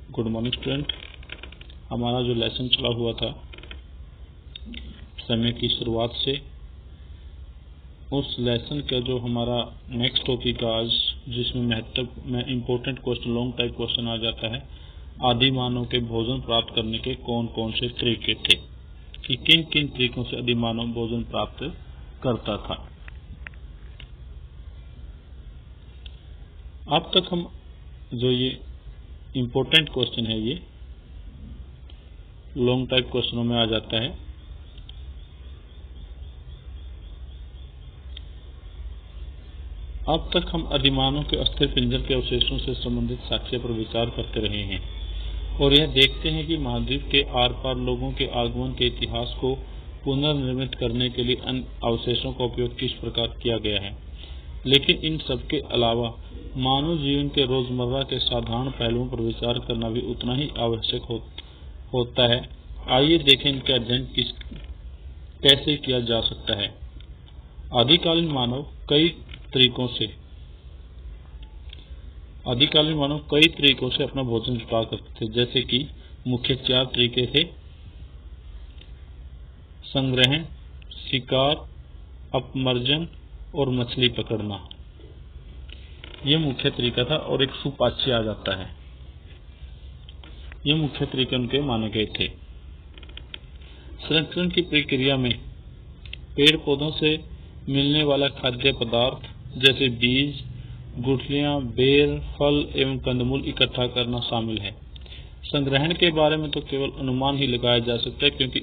Good morning student. हमारा जो lesson चला हुआ था समय की शुरुआत से, उस लेसन का जो हमारा नेक्स्ट टॉपिक आज जिसमें important question long type question आ जाता है, आदि मानव के भोजन प्राप्त करने के कौन कौन से तरीके थे, कि किन किन तरीकों से आदि मानव भोजन प्राप्त करता था। अब तक हम जो ये इम्पोर्टेंट क्वेश्चन है, ये लॉन्ग टाइप क्वेश्चनों में आ जाता है। अब तक हम आदिमानव के अस्थिर पिंजर के अवशेषों से संबंधित साक्ष्य पर विचार करते रहे हैं और यह देखते हैं कि महाद्वीप के आर पार लोगों के आगमन के इतिहास को पुनर्निर्मित करने के लिए अन्य अवशेषों का उपयोग किस प्रकार किया गया है। लेकिन इन सब के अलावा मानव जीवन के रोजमर्रा के साधारण पहलुओं पर विचार करना भी उतना ही आवश्यक होता है। आइए देखें इनका अध्ययन कैसे किया जा सकता है। आदिकालीन मानव कई तरीकों से अपना भोजन जुटा करते थे, जैसे कि मुख्य 4 तरीके थे: संग्रहण, शिकार, अपमर्जन और मछली पकड़ना। ये मुख्य तरीका था और एक सुपाच्य आ जाता है। ये मुख्य तरीके उनके माने गए थे। संरक्षण की प्रक्रिया में पेड़ पौधों से मिलने वाला खाद्य पदार्थ जैसे बीज, गुठलियां, बेर, फल एवं कंदमूल इकट्ठा करना शामिल है। संग्रहण के बारे में तो केवल अनुमान ही लगाया जा सकता है, क्योंकि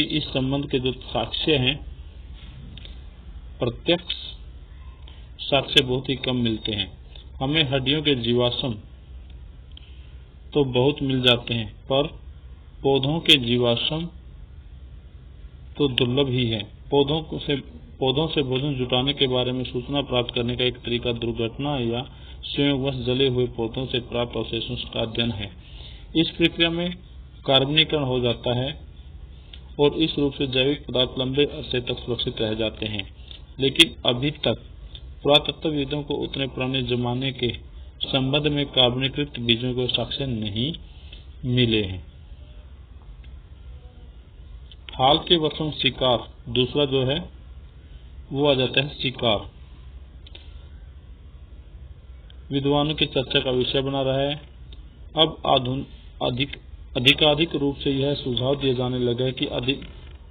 इस संबंध के जो साक्ष्य हैं, प्रत्यक्ष साक्ष्य बहुत ही कम मिलते हैं। हमें हड्डियों के जीवाश्म तो बहुत मिल जाते हैं, पर पौधों के जीवाश्म तो दुर्लभ ही है। पौधों से भोजन जुटाने के बारे में सूचना प्राप्त करने का एक तरीका दुर्घटना या स्वयंवश जले हुए पौधों से प्राप्त अवशेषों का अध्ययन है। इस प्रक्रिया में कार्बनीकरण हो जाता है और इस रूप से जैविक पदार्थ लंबे अरसे तक सुरक्षित रह जाते हैं। लेकिन अभी तक पुरातत्वविदों को उतने पुराने जमाने के संबंध में कार्बनीकृत बीजों के साक्ष्य नहीं मिले हैं। हाल के वर्षों में शिकार, दूसरा जो है वो आ जाता है शिकार, विद्वानों की चर्चा का विषय बना रहा है। अब अधिकाधिक रूप से यह सुझाव दिए जाने लगा है कि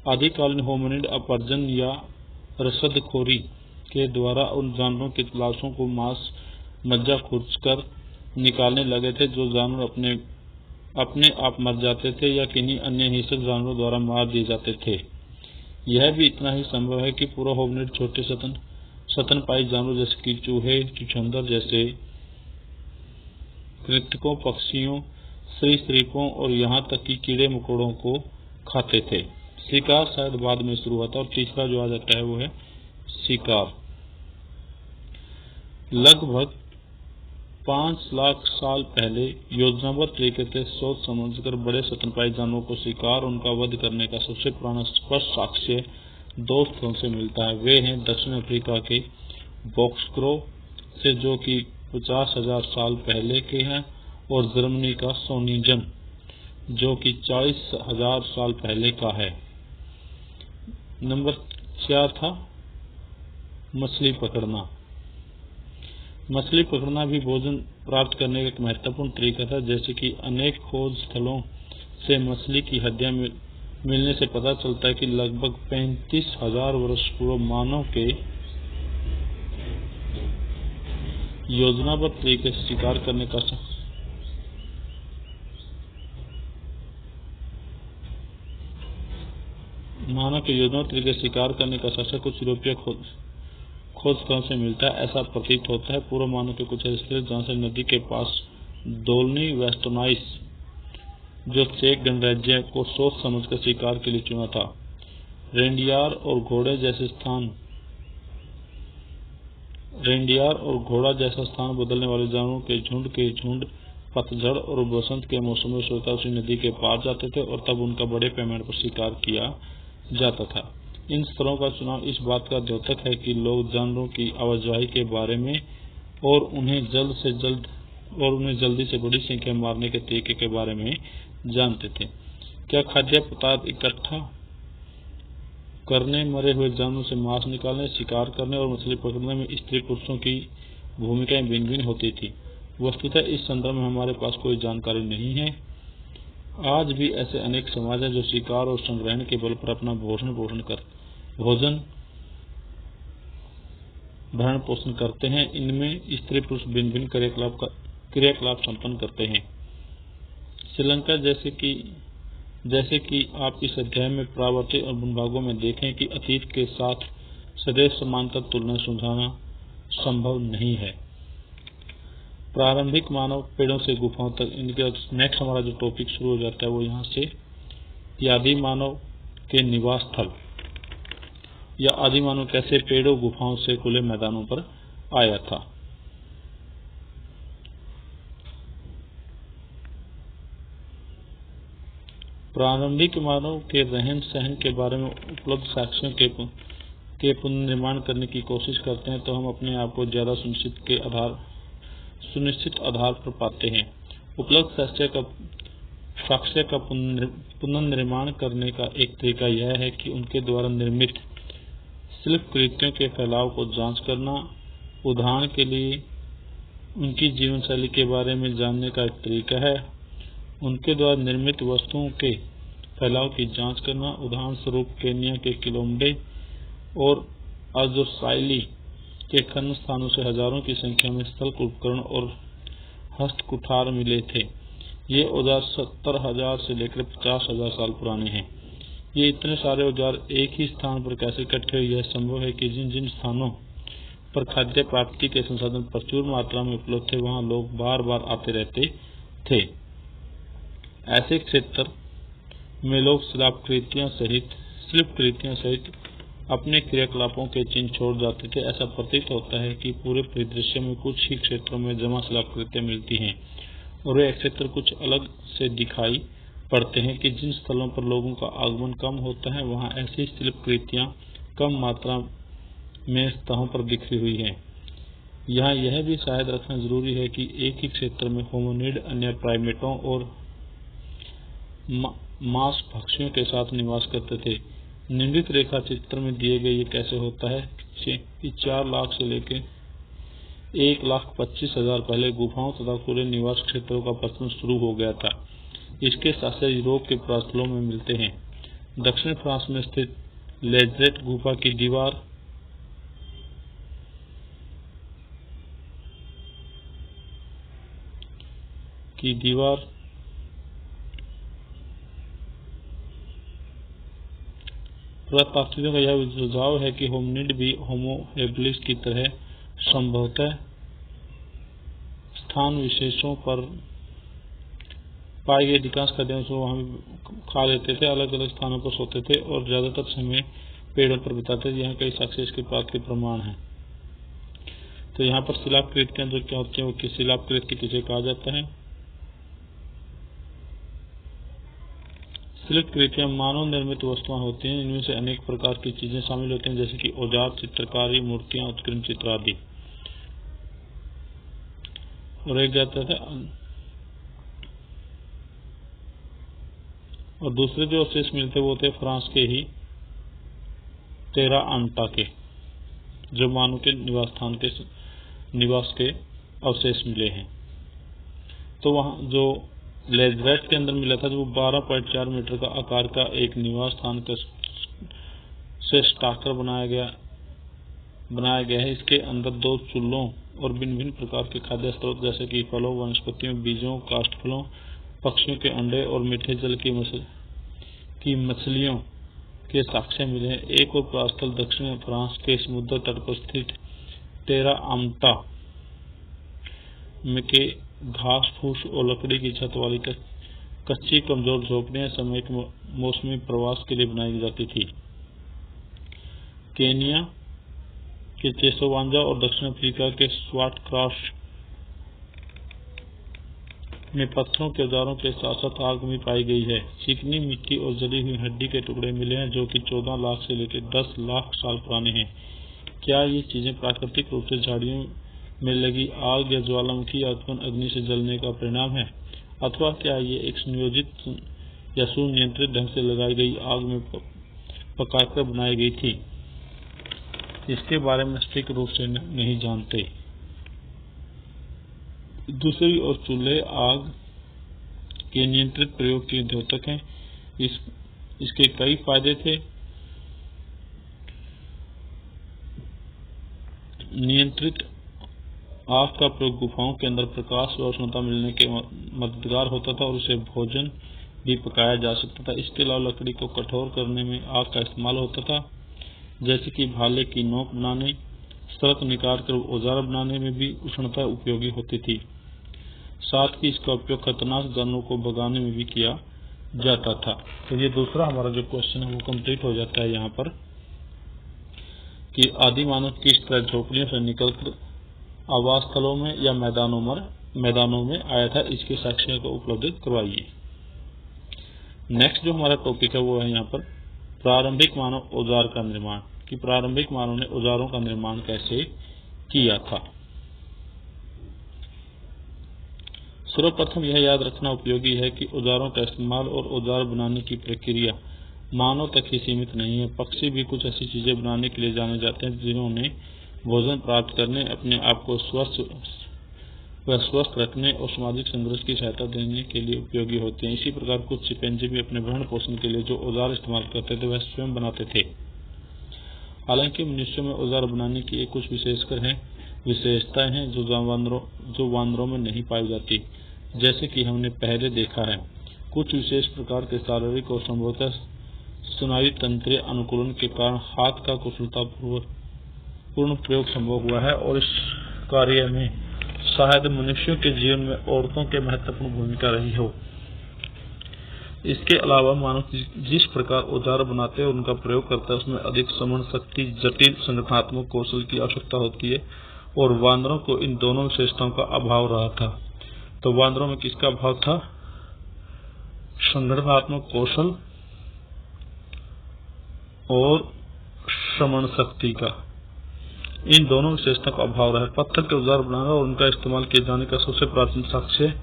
आदिकालीन होमिनिड अपरजन या रसदखोरी के द्वारा उन जानवरों की लाशों को मज्जा खुरचकर निकालने लगे थे जो जानवर अपने आप मर जाते थे या किन्हीं अन्य हिंसक जानवरों द्वारा मार दिए जाते थे। यह भी इतना ही संभव है कि पूरा होमिनिड छोटे स्तनपायी जानवर जैसे कि चूहे, चुछंदर जैसे कृंतकों, पक्षियों, सरीसृपों और यहाँ तक कि कीड़े मकोड़ों को खाते थे। शिकार शायद बाद में शुरू हुआ था। और तीसरा जो आ जाता है वो है शिकार। लगभग 5 लाख साल पहले योजनाबद्ध तरीके से सोच समझकर बड़े स्तनपायी जानवरों को शिकार, उनका वध करने का सबसे पुराना स्पष्ट साक्ष्य 2 स्थलों से मिलता है। वे हैं दक्षिण अफ्रीका के बॉक्सक्रो से, जो कि 50,000 साल पहले के हैं, और जर्मनी का सोनिजन जो कि 40,000 साल पहले का है। नंबर 4 था मछली पकड़ना। मछली पकड़ना भी भोजन प्राप्त करने का एक महत्वपूर्ण तरीका था। जैसे कि अनेक खोज स्थलों से मछली की हड्डियां मिलने से पता चलता है कि लगभग 35,000 वर्ष पूर्व मानव के योजनाबद्ध तरीके से शिकार करने का साक्ष्य कुछ यूरोपीय खोज स्थलों से मिलता है। ऐसा प्रतीत होता है पूर्व मानव के कुछ ऐसे जहाँ से नदी के पास डोल्नी वेस्टोनाइस जो चेक गणराज्य को सोच समझकर शिकार के लिए चुना था। रेंडियार और घोड़ा जैसा स्थान बदलने वाले जानवरों के झुंड पतझड़ और बसंत के मौसम में सोता उसी नदी के पार जाते थे और तब उनका बड़े पैमाने पर शिकार किया जाता था। इन स्थलों का चुनाव इस बात का द्योतक है कि लोग जानवरों की आवाजाही के बारे में और उन्हें जल्द से जल्द और उन्हें जल्दी से बड़ी संख्या मारने के तरीके के बारे में जानते थे। क्या खाद्य पदार्थ इकट्ठा करने, मरे हुए जानवरों से मांस निकालने, शिकार करने और मछली पकड़ने में स्त्री पुरुषों की भूमिकाएं भिन्न भिन्न होती थी। वस्तुतः इस संदर्भ में हमारे पास कोई जानकारी नहीं है। आज भी ऐसे अनेक समाज हैं जो शिकार और संग्रहण के बल पर अपना भरण पोषण करते हैं। इनमें स्त्री पुरुष भिन्न भिन्न क्रियाकलाप संपन्न करते हैं। श्रीलंका जैसे कि आप इस अध्याय में प्रवर्ती और भूभागों में देखें कि अतीत के साथ सदैव समांतर तुलना सुझाना संभव नहीं है। प्रारंभिक मानव पेड़ों से गुफाओं तक, इनके नेक्स्ट हमारा जो टॉपिक शुरू हो जाता है वो यहाँ से आदि मानव के निवास स्थल या आदि मानव कैसे पेड़ों, गुफाओं से खुले मैदानों पर आया था। प्रारंभिक मानव के रहन सहन के बारे में उपलब्ध साक्ष्यों के पुनर्निर्माण करने की कोशिश करते हैं तो हम अपने आप को ज्यादा सुनिश्चित आधार पर पाते हैं। उपलब्ध साक्ष्य का पुनर्निर्माण करने का एक तरीका यह है कि उनके द्वारा निर्मित शिल्प कृतियों के फैलाव को जांच करना। उदाहरण के लिए उनकी जीवन शैली के बारे में जानने का एक तरीका है उनके द्वारा निर्मित वस्तुओं के फैलाव की जांच करना। उदाहरण स्वरूप केन्या के किलोम्बे और अजोसाइली के खनन स्थानों से हजारों की संख्या में स्थल उपकरण और हस्तकुठार मिले थे। ये औजार 70,000 से लेकर 50,000 साल पुराने हैं। ये इतने सारे औजार एक ही स्थान पर कैसे इकट्ठे हुए, यह संभव है कि जिन स्थानों पर खाद्य प्राप्ति के संसाधन प्रचुर मात्रा में उपलब्ध थे वहां लोग बार बार आते रहते थे। ऐसे क्षेत्र में लोग शिल्प कृतियां सहित अपने क्रियाकलापों के चिन्ह छोड़ जाते थे। ऐसा प्रतीत होता है कि पूरे परिदृश्य में कुछ ही क्षेत्रों में जमा शिलाकृतियां मिलती हैं और वे क्षेत्र कुछ अलग से दिखाई पड़ते हैं कि जिन स्थलों पर लोगों का आगमन कम होता है वहां ऐसी शिल्पकृतियां कम मात्रा में सतहों पर बिखरी हुई हैं। यहाँ यह भी शायद रखना जरूरी है कि एक ही क्षेत्र में होमिनिड अन्य प्राइमेटों और मांस भक्षियों के साथ निवास करते थे। निम्नलिखित रेखा चित्र में दिए गए ये कैसे होता है कि 4 लाख से लेकर 1,25,000 पहले गुफाओं तथा खुले निवास क्षेत्रों का प्रचलन शुरू हो गया था। इसके साक्ष्य यूरोप के पुरास्थलों में मिलते हैं। दक्षिण फ्रांस में स्थित लेज़रेट गुफा की दीवार पुरातात्विकों का यह सुझाव है कि होमिनिड भी होमो हेबिलिस की तरह संभवतः स्थान विशेषों पर पाए गए अधिकांश खाद्य वस्तुओं वहां खा लेते थे, अलग अलग स्थानों पर सोते थे और ज्यादातर समय पेड़ों पर बिताते थे। यहाँ कई साक्ष्य इसके बात के प्रमाण हैं। तो यहाँ पर शिलाकृतियां जो क्या होती है वो शिलाकृति किसे कहा जाता है? शिल्पकृतियां मानव निर्मित वस्तुएं होती हैं। इनमें से अनेक प्रकार की चीजें शामिल होती हैं जैसे कि औजार, चित्रकारी, मूर्तियां, उत्कीर्ण चित्र आदि। और एक जाता था और दूसरे जो अवशेष मिलते वो थे फ्रांस के ही तेरा आंटा के, जो मानव के निवास के अवशेष मिले हैं। तो वहां जो लेज़रेट के अंदर मिला था जो 12.4 मीटर का आकार का एक निवास स्थान से स्टाकर बनाया गया है। इसके अंदर 2 चूल्हों और भिन्न भिन्न प्रकार के खाद्य स्रोत जैसे कि फलों, वनस्पतियों, बीजों, काष्ठफलों, पक्षियों के अंडे और मीठे जल की मछलियों के साक्ष्य मिले हैं। एक और पुरास्थल दक्षिण फ्रांस के समुद्र तट पर स्थित तेरा आमटा में के घास फूस और लकड़ी की छत वाली कच्ची कमजोर झोपड़ियां सामयिक मौसमी प्रवास के लिए बनाई जाती थी। केन्या के चेसोवांजा और दक्षिण अफ्रीका के स्वाट क्रॉस में पत्थरों के औजारों के साथ साथ आग भी पाई गई है। चिकनी मिट्टी और जली हुई हड्डी के टुकड़े मिले हैं जो कि 14 लाख से लेकर 10 लाख साल पुराने हैं। क्या ये चीजें प्राकृतिक रूप से झाड़ियों में लगी आग या ज्वालामुखी या उत्पन्न अग्नि से जलने का परिणाम है, अथवा क्या ये एक सुनियोजित या सुनियंत्रित ढंग से लगाई गई आग में पकाकर बनाई गई थी, इसके बारे में सटीक रूप से नहीं जानते। दूसरी ओर चूल्हे आग के नियंत्रित प्रयोग के द्योतक हैं। इसके कई फायदे थे। नियंत्रित आग का प्रयोग गुफाओं के अंदर प्रकाश व उष्णता मिलने के मददगार होता था और उससे भोजन भी पकाया जा सकता था। इसके अलावा लकड़ी को कठोर करने में आग का इस्तेमाल होता था, जैसे कि भाले की नोक बनाने, सड़क निकाल कर औजार बनाने में भी उष्णता उपयोगी होती थी। साथ ही इसका उपयोग खतरनाक जानवरों को भगाने में भी किया जाता था। तो ये दूसरा हमारा जो क्वेश्चन है वो कंप्लीट हो जाता है यहाँ पर, कि आदि मानव किस तरह झोपड़ियों से निकलकर आवास स्थलों में या मैदानों में आया था, इसके साक्ष्य को उपलब्ध करवाइए। नेक्स्ट जो हमारा टॉपिक है वो है यहाँ पर प्रारंभिक मानव औजार का निर्माण, कि प्रारंभिक मानव ने औजारों का निर्माण कैसे किया था। सर्वप्रथम यह याद रखना उपयोगी है कि औजारों का इस्तेमाल और औजार बनाने की प्रक्रिया मानव तक ही सीमित नहीं है। पक्षी भी कुछ ऐसी चीजें बनाने के लिए जाने जाते हैं जिन्होंने भोजन प्राप्त करने, अपने आप को स्वस्थ रखने और सामाजिक संघर्ष की सहायता देने के लिए उपयोगी होते हैं। इसी प्रकार कुछ चिंपैंजी भी अपने भरण पोषण के लिए जो औजार इस्तेमाल करते थे वह स्वयं बनाते थे। हालांकि मनुष्यों में औजार बनाने की कुछ विशेषताएं हैं जो वानरों में नहीं पाई जाती, जैसे कि हमने पहले देखा है। कुछ विशेष प्रकार के शारीरिक और संभवतः स्नायु तंत्रीय अनुकूलन के कारण हाथ का कुशलतापूर्ण प्रयोग संभव हुआ है और इस कार्य में शायद मनुष्यों के जीवन में औरतों के महत्वपूर्ण भूमिका रही हो। इसके अलावा मानव जिस प्रकार औजार बनाते हैं और उनका प्रयोग करता है उसमें अधिक समरण शक्ति, जटिल संगठनात्मक कौशल की आवश्यकता होती है और वानरों को इन दोनों विशेषताओं का अभाव रहा था। तो वानरों में किसका अभाव था? संगठनात्मक कौशल और श्रवण शक्ति का, इन दोनों विशेषताओं का अभाव रहा है। पत्थर के औजार बनाना और उनका इस्तेमाल किए जाने का सबसे प्राचीन साक्ष्य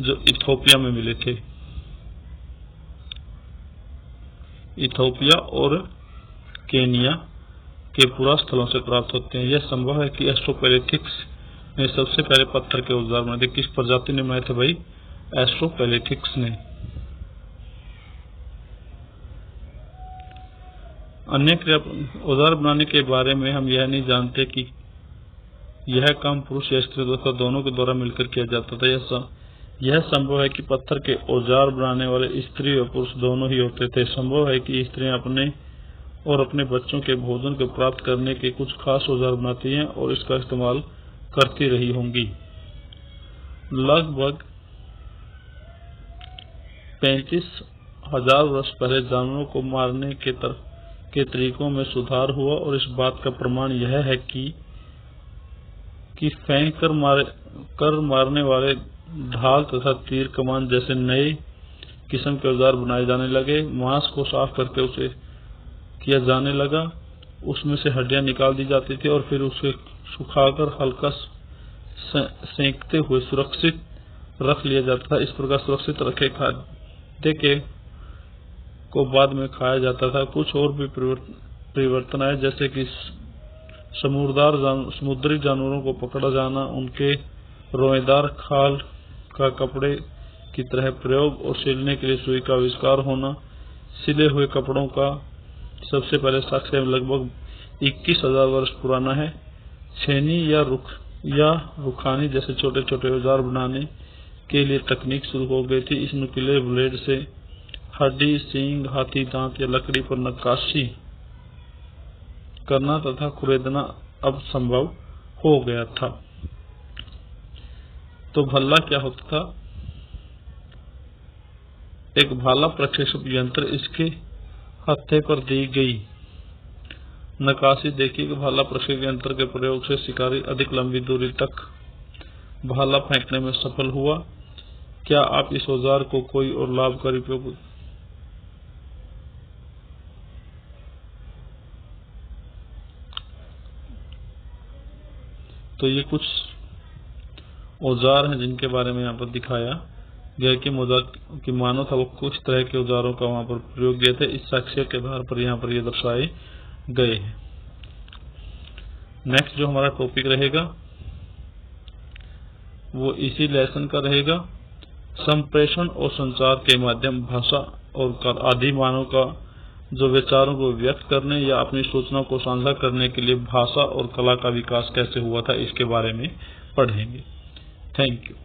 जो इथोपिया में मिले थे, इथोपिया और केनिया के पुरा स्थलों से प्राप्त होते हैं। यह संभव है कि एस्ट्रोपैलेथिक्स ने सबसे पहले पत्थर के औजार बनाए थे। किस प्रजाति ने बनाए थे भाई? एस्ट्रोपैलेथिक्स ने। अन्य औजार बनाने के बारे में हम यह नहीं जानते कि यह काम पुरुष या स्त्री दोनों के द्वारा मिलकर किया जाता था। यह संभव है कि पत्थर के औजार बनाने वाले स्त्री और पुरुष दोनों ही होते थे। संभव है कि स्त्रियां अपने और अपने बच्चों के भोजन को प्राप्त करने के कुछ खास औजार बनाती हैं और इसका इस्तेमाल करती रही होंगी। लगभग 35,000 वर्ष पहले जानवरों को मारने के तरीकों में सुधार हुआ और इस बात का प्रमाण यह है कि फेंक कर मारने वाले ढाल तथा तीर कमान जैसे नए किस्म के औजार बनाए जाने लगे। मांस को साफ करके उसे किया जाने लगा, उसमें से हड्डियां निकाल दी जाती थी और फिर उसे सुखाकर हल्का सेंकते हुए सुरक्षित रख लिया जाता था। इस प्रकार सुरक्षित रखे खाद्य को बाद में खाया जाता था। कुछ और भी परिवर्तन आए, जैसे कि समुद्री जानवरों को पकड़ा जाना, उनके रोएदार खाल का कपड़े की तरह प्रयोग और सिलने के लिए सुई का आविष्कार होना। सिले हुए कपड़ों का सबसे पहले साक्ष्य लगभग 21,000 वर्ष पुराना है। छेनी या रुखानी जैसे छोटे छोटे औजार बनाने के लिए तकनीक शुरू हो गई थी। इस नुकीले ब्लेड से हड्डी, सींग, हाथी दांत या लकड़ी पर नक्काशी करना तथा खुरेदना अब संभव हो गया था। तो भल्ला क्या होता था? एक भाला प्रक्षेपक यंत्र, इसके हत्थे पर दी गई नक्काशी देखी कि भाला प्रक्षेपक यंत्र के प्रयोग से शिकारी अधिक लंबी दूरी तक भाला फेंकने में सफल हुआ। क्या आप इस औजार को कोई और लाभकारी उपयोग तो ये कुछ औजार हैं जिनके बारे में यहाँ पर दिखाया गया कि मानव था वो कुछ तरह के औजारों का वहाँ पर प्रयोग किए थे। इस साक्ष्य के आधार पर यहाँ पर ये दर्शाए गए हैं। नेक्स्ट जो हमारा टॉपिक रहेगा वो इसी लेसन का रहेगा, संप्रेषण और संचार के माध्यम भाषा और आदि मानव का जो विचारों को व्यक्त करने या अपनी सूचना को साझा करने के लिए भाषा और कला का विकास कैसे हुआ था, इसके बारे में पढ़ेंगे। Thank you.